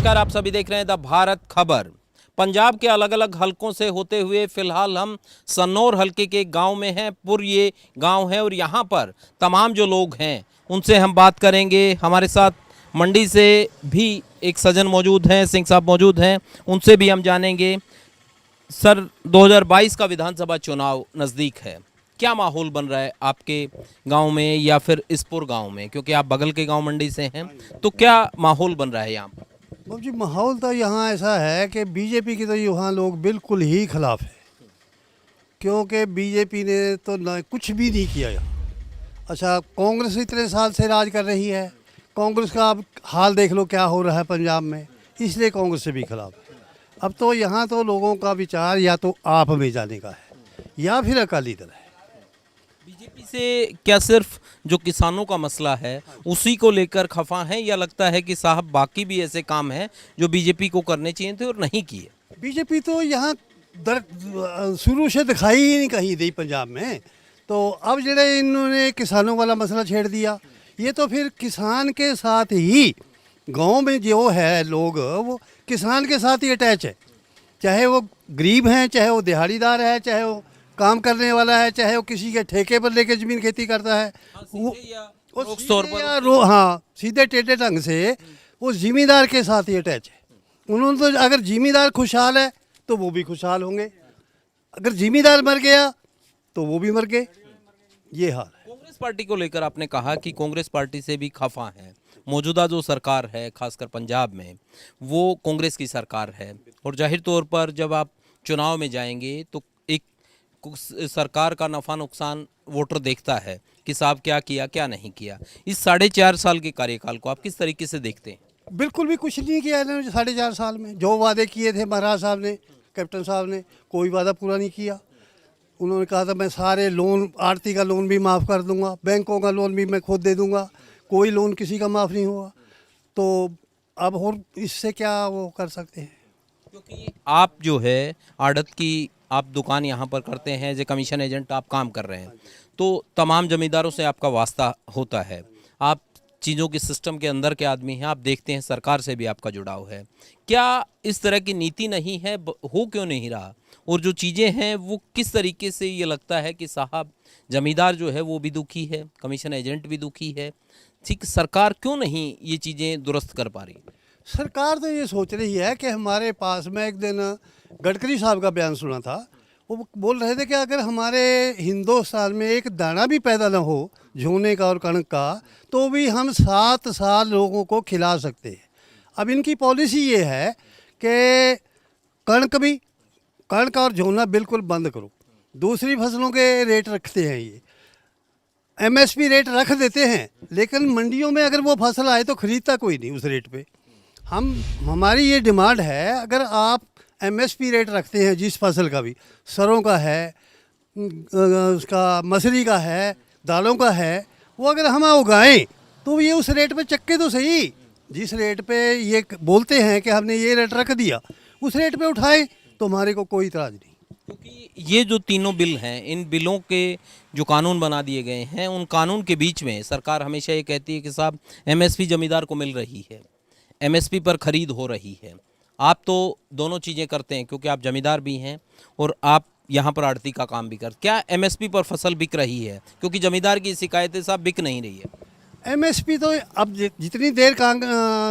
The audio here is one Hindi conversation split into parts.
नमस्कार, आप सभी देख रहे हैं द भारत खबर। पंजाब के अलग अलग हलकों से होते हुए फिलहाल हम सन्नौर हलके के गांव में हैं। पुर ये गांव है और यहां पर तमाम जो लोग हैं उनसे हम बात करेंगे। हमारे साथ मंडी से भी एक सज्जन मौजूद हैं, सिंह साहब मौजूद हैं, उनसे भी हम जानेंगे। सर, 2022 का विधानसभा चुनाव नज़दीक है, क्या माहौल बन रहा है आपके गांव में या फिर इसपुर गांव में, क्योंकि आप बगल के गांव मंडी से हैं, तो क्या माहौल बन रहा है यहाँ पर? बाबू जी, माहौल तो यहाँ ऐसा है कि बीजेपी की तो यहाँ लोग बिल्कुल ही खिलाफ है, क्योंकि बीजेपी ने तो ना कुछ भी नहीं किया यहाँ। अच्छा, कांग्रेस इतने साल से राज कर रही है, कांग्रेस का अब हाल देख लो क्या हो रहा है पंजाब में, इसलिए कांग्रेस से भी खिलाफ है। अब तो यहाँ तो लोगों का विचार या तो आप में जाने का है या फिर अकाली दल है। बीजेपी से क्या सिर्फ जो किसानों का मसला है उसी को लेकर खफा है, या लगता है कि साहब बाकी भी ऐसे काम हैं जो बीजेपी को करने चाहिए थे और नहीं किए? बीजेपी तो यहाँ शुरू से दिखाई ही नहीं कहीं दी पंजाब में, तो अब जड़े इन्होंने किसानों वाला मसला छेड़ दिया, ये तो फिर किसान के साथ ही गांव में जो है लोग वो किसान के साथ ही अटैच है, चाहे वो गरीब हैं, चाहे वो दिहाड़ीदार है, चाहे वो काम करने वाला है, चाहे वो किसी के ठेके पर लेके ज़मीन खेती करता है। वो सीधे टेढ़े ढंग से वो जिम्मेदार के साथ ही अटैच है। उन्होंने तो अगर जिम्मेदार खुशहाल है तो वो भी खुशहाल होंगे, अगर जिम्मेदार मर गया तो वो भी मर गए, ये हाल है। कांग्रेस पार्टी को लेकर आपने कहा कि कांग्रेस पार्टी से भी खफा है। मौजूदा जो सरकार है खासकर पंजाब में, वो कांग्रेस की सरकार है, और जाहिर तौर पर जब आप चुनाव में जाएंगे तो एक सरकार का नफा नुकसान वोटर देखता है कि साहब क्या किया क्या नहीं किया। इस 4.5 साल के कार्यकाल को आप किस तरीके से देखते हैं? बिल्कुल भी कुछ नहीं किया इन्होंने 4.5 साल में। जो वादे किए थे महाराज साहब ने, कैप्टन साहब ने, कोई वादा पूरा नहीं किया। उन्होंने कहा था मैं सारे लोन, आड़ती का लोन भी माफ़ कर दूंगा, बैंकों का लोन भी मैं खुद दे दूंगा, कोई लोन किसी का माफ़ नहीं हुआ। तो अब और इससे क्या वो कर सकते हैं? क्योंकि आप जो है आड़त की आप दुकान यहाँ पर करते हैं, जो कमीशन एजेंट आप काम कर रहे हैं, तो तमाम जमींदारों से आपका वास्ता होता है, आप चीज़ों के सिस्टम के अंदर के आदमी हैं, आप देखते हैं सरकार से भी आपका जुड़ाव है। क्या इस तरह की नीति नहीं है, हो क्यों नहीं रहा? और जो चीज़ें हैं वो किस तरीके से ये लगता है कि साहब जमींदार जो है वो भी दुखी है, कमीशन एजेंट भी दुखी है, ठीक सरकार क्यों नहीं ये चीज़ें दुरुस्त कर पा रही? सरकार तो ये सोच रही है कि हमारे पास में एक दिन गडकरी साहब का बयान सुना था, वो बोल रहे थे कि अगर हमारे हिंदुस्तान में एक दाना भी पैदा ना हो झोने का और कणक का, तो भी हम 7 साल लोगों को खिला सकते हैं। अब इनकी पॉलिसी ये है कि कणक और झोना बिल्कुल बंद करो, दूसरी फसलों के रेट रखते हैं, ये एमएसपी रेट रख देते हैं, लेकिन मंडियों में अगर वो फसल आए तो ख़रीदता कोई नहीं उस रेट पे। हमारी ये डिमांड है, अगर आप एमएसपी रेट रखते हैं जिस फसल का भी, सरों का है, उसका मसूरी का है, दालों का है, वो अगर हम उगाएं तो ये उस रेट पे चक्के तो सही, जिस रेट पे ये बोलते हैं कि हमने ये रेट रख दिया उस रेट पे उठाएं तो हमारे को कोई इतराज़ नहीं। क्योंकि ये जो तीनों बिल हैं, इन बिलों के जो कानून बना दिए गए हैं, उन कानून के बीच में सरकार हमेशा ये कहती है कि साहब एमएसपी जमींदार को मिल रही है, एमएसपी पर खरीद हो रही है। आप तो दोनों चीज़ें करते हैं क्योंकि आप जमींदार भी हैं और आप यहाँ पर आड़ती का काम भी करते। क्या एमएसपी पर फसल बिक रही है? क्योंकि जमींदार की शिकायतें साहब बिक नहीं रही है। एमएसपी तो अब जितनी देर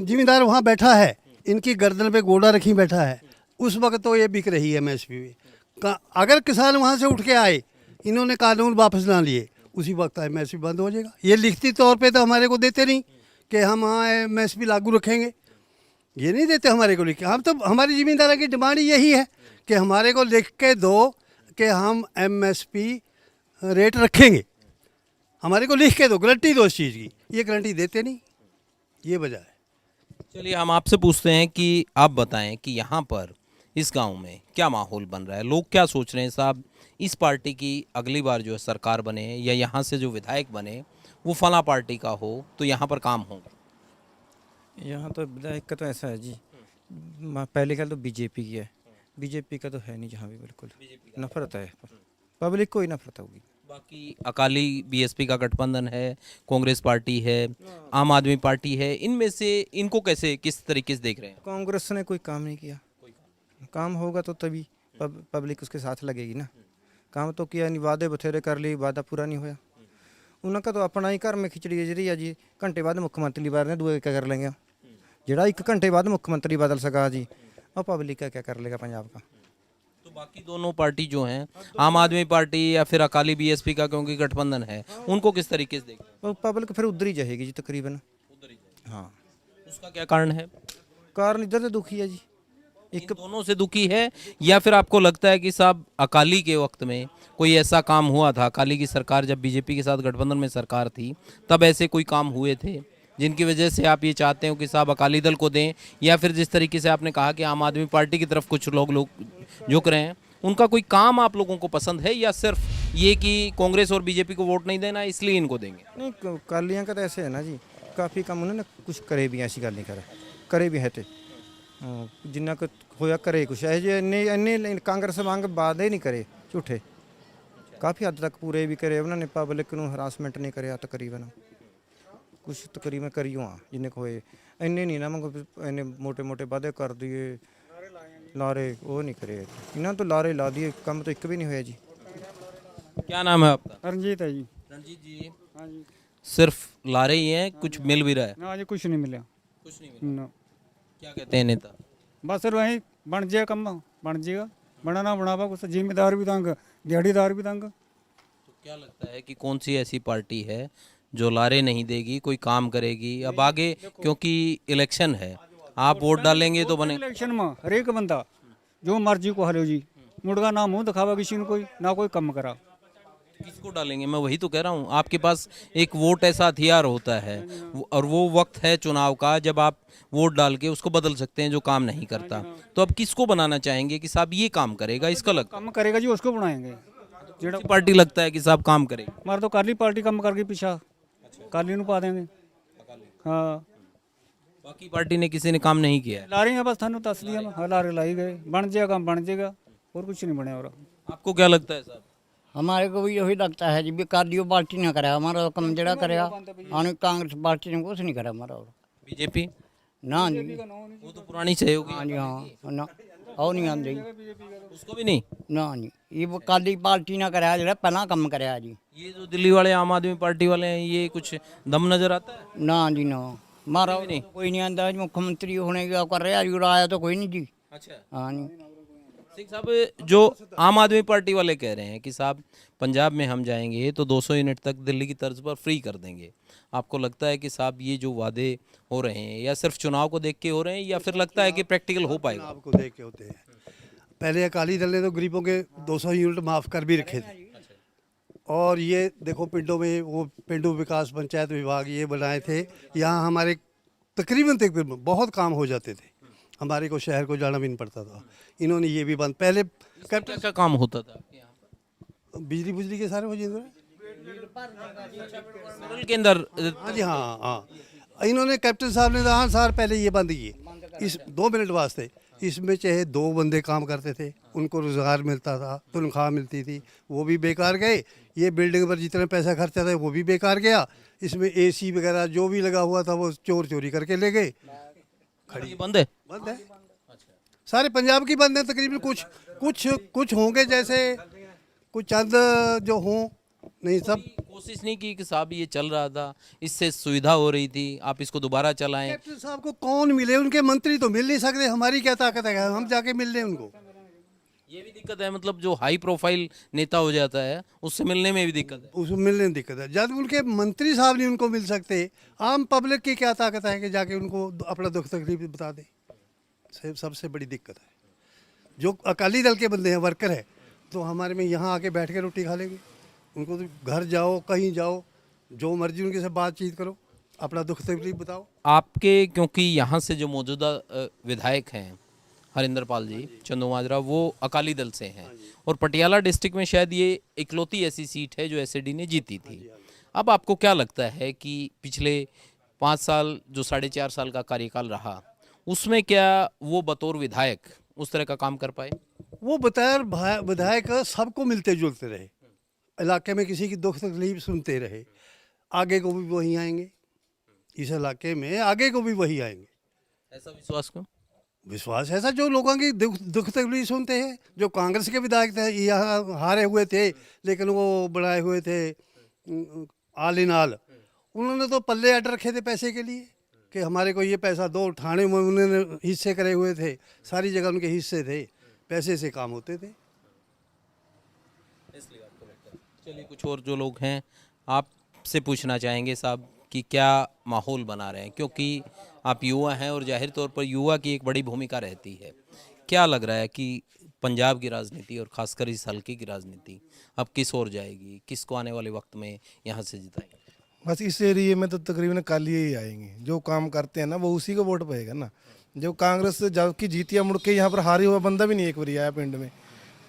जिम्मेदार वहाँ बैठा है, इनकी गर्दन पे घोड़ा रखी बैठा है, उस वक्त तो ये बिक रही है एमएसपी में। अगर किसान वहाँ से उठ के आए, इन्होंने कानून वापस ना लिए, उसी वक्त एमएसपी बंद हो जाएगा। ये लिखती तौर पे तो हमारे को देते नहीं कि हम हाँ एमएसपी लागू रखेंगे, ये नहीं देते हमारे को लिख के। हम तो, हमारी ज़मींदारों की डिमांड यही है कि हमारे को लिख के दो कि हम एमएसपी रेट रखेंगे, हमारे को लिख के दो, गारंटी दो इस चीज़ की। ये गारंटी देते नहीं, ये वजह है। चलिए हम आपसे पूछते हैं कि आप बताएं कि यहाँ पर इस गांव में क्या माहौल बन रहा है, लोग क्या सोच रहे हैं साहब, इस पार्टी की अगली बार जो है सरकार बने या यहाँ से जो विधायक बने वो फला पार्टी का हो तो यहाँ पर काम होगा? यहाँ तो विधायक का तो ऐसा है जी, पहले ख्याल तो बीजेपी की है, बीजेपी का तो है नहीं जहाँ भी, बिल्कुल नफरत है, पब्लिक को ही नफरत होगी। बाकी अकाली बीएसपी का गठबंधन है, कांग्रेस पार्टी है, आम आदमी पार्टी है, इनमें से इनको कैसे किस तरीके से देख रहे हैं? कांग्रेस ने कोई काम नहीं किया। काम होगा तो तभी पब्लिक उसके साथ लगेगी ना। काम तो किया नहीं, वादे बथेरे कर लिए, वादा पूरा नहीं होया। उनका तो अपना ही घर में खिचड़ी जी है जी, घंटे बाद मुख्यमंत्री बार ने दूए क्या कर लेंगे। जड़ा 1 घंटे बाद मुख्यमंत्री बदल सका जी, और पब्लिक का क्या कर लेगा पंजाब का। तो बाकी दोनों पार्टी जो हैं, आम आदमी पार्टी या फिर अकाली बीएसपी का क्योंकि गठबंधन है, उनको किस तरीके से देख रहे हैं? और पब्लिक फिर उधर ही जाएगी जी तकरीबन। उधर ही जाएगी। हाँ, उसका क्या कारण है? कारण इधर से दुखी है जी। इन दोनों से दुखी है, या फिर आपको लगता है कि साहब अकाली के वक्त में कोई ऐसा काम हुआ था, अकाली की सरकार जब बीजेपी के साथ गठबंधन में सरकार थी तब ऐसे कोई काम हुए थे जिनकी वजह से आप ये चाहते हो कि साहब अकाली दल को दें, या फिर जिस तरीके से आपने कहा कि आम आदमी पार्टी की तरफ कुछ लोग झुक रहे हैं, उनका कोई काम आप लोगों को पसंद है, या सिर्फ ये कि कांग्रेस और बीजेपी को वोट नहीं देना इसलिए इनको देंगे? नहीं, कालियाँ का तो ऐसे है ना जी, काफ़ी काम उन्होंने कुछ करे भी, ऐसी गल नहीं करे भी है तो जिन्ना कुछ होया करे कुछ है जी। इन्ने कांग्रेस वांग वादे नहीं करे झूठे, काफ़ी हद तक पूरे भी करे उन्होंने। पब्लिक ਨੂੰ ਹਰਾਸਮੈਂਟ नहीं करे तकरीबन, कुछ तकरीबन करियो हाँ जिन्ने को होए। इन्ने नहीं ना मंगो, इन्ने मोटे मोटे वादे कर दिए, लारे वो नहीं करे। इन्होंने तो लारे ला दिए, काम तो एक भी नहीं होया जी। क्या नाम है आपका? रंजीत है जी। रणजीत जी, हाँ जी। सिर्फ लारे ही हैं, कुछ मिल भी रहा है? ना जी कुछ नहीं मिला। कुछ नहीं मिला। ना क्या कहते हैं नेता? बस वही बन जाए कम, बन जाएगा, बनाना बनावा कुछ। जिम्मेदार भी तंग, दिहाड़ीदार भी तंग। तो क्या लगता है कि कौन सी ऐसी पार्टी है जो लारे नहीं देगी, कोई काम करेगी? अब आगे क्योंकि इलेक्शन है, आप वोट डालेंगे तो बने। इलेक्शन में हर एक बंदा जो मर्जी को हलो जी, मुर्गा ना मुंह दिखावा किसी ने, कोई ना कोई कम करा। किसको डालेंगे? मैं वही तो कह रहा हूँ, आपके पास एक वोट ऐसा हथियार होता है, और वो वक्त है चुनाव का जब आप वोट डाल के उसको बदल सकते हैं जो काम नहीं करता। तो अब किसको बनाना चाहेंगे कि साहब ये काम करेगा? इसका लगता कम करेगा जी, उसको बनाएंगे। जेड़ा है पार्टी लगता है कि साहब काम करेगी? मार तो काली पार्टी कम करके पीछा काली ਨੂੰ पा देंगे। हाँ, बाकी पार्टी ने किसी ने काम नहीं किया है। लारे हैं बस, थानू दस दिया मैं, लारे लाई गए, बन जाएगा काम बन जाएगा, और कुछ नहीं बने। और आपको क्या लगता है साहब? हमारे को भी यही लगता है जी, भी कार्डियो पार्टी ने करा हमारा कम जड़ा कराया, आने कांग्रेस पार्टी ने कुछ नहीं करा हमारा। और बीजेपी ना जी, वो तो पुरानी सहयोगी हाँ जी, हाँ ना, और नहीं आंदे जी, उसको भी नहीं। ना जी, ये काली पार्टी ने कराया जरा पहला कम कराया जी। ये जो दिल्ली वाले आम आदमी पार्टी वाले हैं, ये कुछ दम नजर आता है? ना जी ना, मारा नहीं। कोई नहीं आंदा जी, मुख्यमंत्री होने का कर रहा जी, आया तो कोई नहीं जी। अच्छा हाँ जी, सिंह साहब, जो आम आदमी पार्टी वाले कह रहे हैं कि साहब पंजाब में हम जाएंगे तो 200 यूनिट तक दिल्ली की तर्ज पर फ्री कर देंगे, आपको लगता है कि साहब ये जो वादे हो रहे हैं या सिर्फ चुनाव को देख के हो रहे हैं, या फिर लगता है कि प्रैक्टिकल हो पाएगा? आपको देख के होते हैं। पहले अकाली दल ने तो गरीबों के 200 यूनिट माफ़ कर भी रखे थे, और ये देखो पिंडों में वो पिंडू विकास पंचायत विभाग ये बनाए थे, यहाँ हमारे तकरीबन बहुत काम हो जाते थे, हमारे को शहर को जाना भी नहीं पड़ता था। इन्होंने ये भी बंद, पहले कैप्टन का काम होता था आपके यहाँ? बिजली बुजली के सारे हो जाते। सरल के अंदर हाँ जी, हाँ हाँ, इन्होंने कैप्टन साहब ने कहा सर पहले ये बंद किए, इस 2 मिनट वास्ते। इसमें चाहे 2 बंदे काम करते थे, उनको रोज़गार मिलता था, तनख्वाह मिलती थी, वो भी बेकार गए। ये बिल्डिंग पर जितना पैसा खर्चा था वो भी बेकार गया। इसमें AC वगैरह जो भी लगा हुआ था वो चोर चोरी करके ले गए। खड़ी बंद है। बंद है, सारे पंजाब की बंद है तकरीबन। कुछ होंगे जैसे कुछ चंद जो हों, नहीं सब। कोशिश नहीं की कि साहब ये चल रहा था, इससे सुविधा हो रही थी, आप इसको दोबारा चलाएं? कैप्टन साहब को कौन मिले? उनके मंत्री तो मिल नहीं सकते, हमारी क्या ताकत है हम जाके मिल लें उनको? ये भी दिक्कत है, मतलब जो हाई प्रोफाइल नेता हो जाता है उससे मिलने में भी दिक्कत है। उसको मिलने में दिक्कत है। जब उनके मंत्री साहब नहीं उनको मिल सकते, आम पब्लिक की क्या ताकत है कि जाके उनको अपना दुख तकलीफ बता दे? सबसे बड़ी दिक्कत है। जो अकाली दल के बंदे हैं, वर्कर है, तो हमारे में यहाँ आके बैठ के रोटी खा लेंगे। उनको तो घर जाओ, कहीं जाओ, जो मर्जी उनके से बातचीत करो, अपना दुख तकलीफ बताओ। आपके क्योंकि यहाँ से जो मौजूदा विधायक हैं हरिंदर पाल जी चंदोमाजरा, वो अकाली दल से हैं, और पटियाला डिस्ट्रिक्ट में शायद ये इकलौती ऐसी सीट है जो SAD ने जीती थी। अब आपको क्या लगता है कि पिछले 5 साल जो 4.5 साल का कार्यकाल रहा, उसमें क्या वो बतौर विधायक उस तरह का काम कर पाए? वो बताया विधायक सबको मिलते जुलते रहे, इलाके में किसी की दुख तकलीफ सुनते रहे, आगे को भी वही आएंगे, इस इलाके में आगे को भी वही आएंगे। ऐसा विश्वास क्यों? विश्वास ऐसा, जो लोगों की दुख तकलीफ सुनते हैं। जो कांग्रेस के विधायक थे यहाँ हारे हुए थे, लेकिन वो बनाए हुए थे आल इन आल, उन्होंने तो पल्ले अट रखे थे पैसे के लिए कि हमारे को ये पैसा दो। ठाणे में उन्होंने हिस्से करे हुए थे, सारी जगह उनके हिस्से थे, पैसे से काम होते थे। चलिए कुछ और जो लोग हैं आपसे पूछना चाहेंगे साहब कि क्या माहौल बना रहे हैं, क्योंकि आप युवा हैं और जाहिर तौर पर युवा की एक बड़ी भूमिका रहती है। क्या लग रहा है कि पंजाब की राजनीति और खासकर इस हल्के की राजनीति अब किस ओर जाएगी, किसको आने वाले वक्त में यहाँ से जिताएंगे? बस इस एरिए में तो तकरीबन काली ही आएंगे, जो काम करते हैं ना वो उसी को वोट पाएगा ना। जो कांग्रेस जबकि जीतिया मुड़ के यहाँ पर हारी हुआ बंदा भी नहीं एक बार आया पिंड में,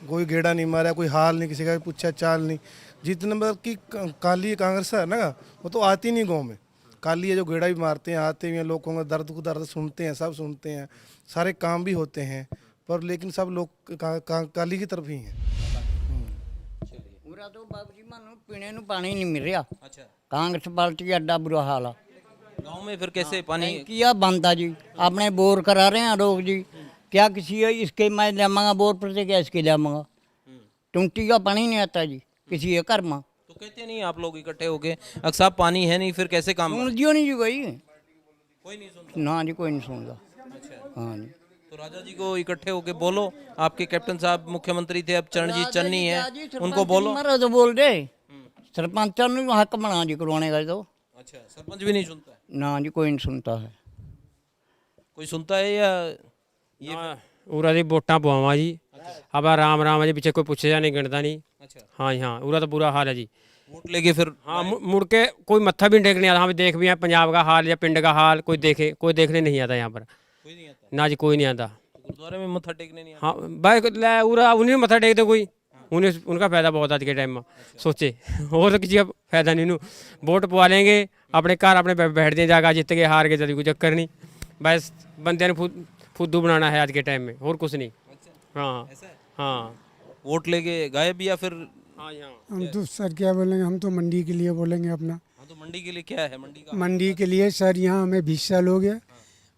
कोई गेड़ा नहीं मारा, कोई हाल नहीं, किसी का पूछा चाल नहीं। जितने मतलब कि काली कांग्रेस है ना वो तो आती नहीं गाँव में। काली है जो गेड़ा भी मारते हैं, आते हैं, लोगों का दर्द को दर्द सुनते हैं, सब सुनते हैं, सारे काम भी होते हैं, पर लेकिन सब लोग काली की तरफ ही हैं। पूरा तो बाबू जी मानो पीने ਨੂੰ ਪਾਣੀ ਨਹੀਂ ਮਿਲ ਰਿਹਾ। अच्छा, ਕਾਂਗਰਸ ਪਾਰਟੀ ਐਡਾ ਬੁਰਾ ਹਾਲ ਆ। गाँव में फिर कैसे पानी? किया बनता जी, अपने बोर करा रहे हैं लोग जी। क्या किसी इसके मैं लाऊंगा बोर पर से, क्या इसके लाऊंगा? टूटी का पानी नहीं आता जी किसी के घर में। तो कहते नहीं आप लोग इकट्ठे होके अक्सर साहब पानी है नहीं, फिर कैसे काम? सुन दियो नहीं जी कोई, कोई नहीं सुनता। ना जी कोई नहीं सुनता। अच्छा, हाँ जी, तो राजा जी को इकट्ठे होके बोलो। आपके कैप्टन साहब मुख्यमंत्री थे, अब चरणजीत चन्नी है, उनको बोलो। मारा तो बोल दे, सरपंचा ने हक बना जी करवाने का। तो अच्छा, सरपंच भी नहीं सुनता है? ना जी कोई नहीं सुनता है। कोई सुनता है या ये? उरा दी वोटां पवावां जी। अब राम राम जी, पीछे कोई पूछेगा नहीं, गिनता नहीं। अच्छा, हाँ जी हाँ, उरा तो बुरा हाल है जी। वोट लेके फिर हाँ मुड़ के कोई मत्था भी नहीं टेकने आता। हम देख भी हैं पंजाब का हाल या पिंड का हाल, कोई देखने नहीं आता यहाँ पर। कोई नहीं आता? ना जी कोई नहीं आता। तो गुरुद्वारे में मत्था टेकने नहीं आता? हाँ भाई उरा उन्हें मत्था टेकते कोई, उन्हें उनका फ़ायदा बहुत आज के टाइम में। सोचे और तो किसी का फ़ायदा नहीं। नू वोट पवा लेंगे, अपने घर अपने बैठ दें, जाकर जीत के हार के, चली कोई चक्कर नहीं। बस बंदे ने फुद्दू बनाना है आज के टाइम में, और कुछ नहीं। हाँ हाँ, वोट लेके गायब या फिर? हाँ यहाँ हम तो सर क्या बोलेंगे, हम तो मंडी के लिए बोलेंगे अपना। हाँ, तो मंडी के लिए क्या है? मंडी का मंडी के लिए सर यहाँ हमें 20 साल हो गया।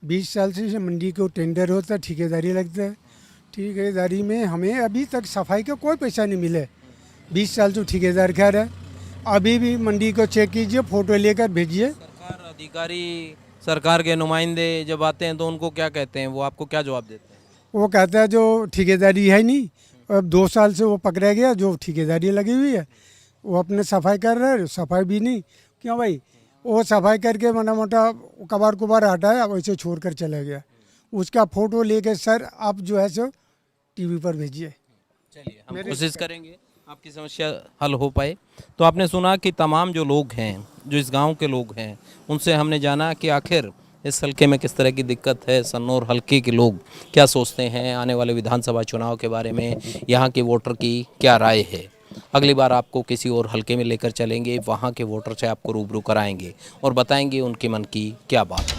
20 साल से मंडी को टेंडर होता है, ठेकेदारी लगता है। ठेकेदारी में हमें अभी तक सफाई का कोई पैसा नहीं मिले। 20 साल तो ठेकेदार खा रहा है। अभी भी मंडी को चेक कीजिए, फ़ोटो लेकर भेजिए। सरकार अधिकारी, सरकार के नुमाइंदे जब आते हैं तो उनको क्या कहते हैं, वो आपको क्या जवाब देते हैं? वो कहता है जो ठेकेदारी है नहीं, अब 2 साल से वो पकड़ा गया, जो ठेकेदारी लगी हुई है वो अपने सफाई कर रहे हैं। सफाई भी नहीं, क्यों भाई? वो सफाई करके मोटा मोटा कबार हटाया, वैसे छोड़ कर चला गया। उसका फ़ोटो लेके सर आप जो है सो टीवी पर भेजिए। चलिए हम कोशिश करेंगे आपकी समस्या हल हो पाए। तो आपने सुना कि तमाम जो लोग हैं, जो इस गांव के लोग हैं, उनसे हमने जाना कि आखिर इस हल्के में किस तरह की दिक्कत है, सन्नौर हल्के के लोग क्या सोचते हैं, आने वाले विधानसभा चुनाव के बारे में यहाँ के वोटर की क्या राय है। अगली बार आपको किसी और हल्के में लेकर चलेंगे, वहाँ के वोटर से आपको रूबरू कराएंगे और बताएंगे उनके मन की क्या बात है।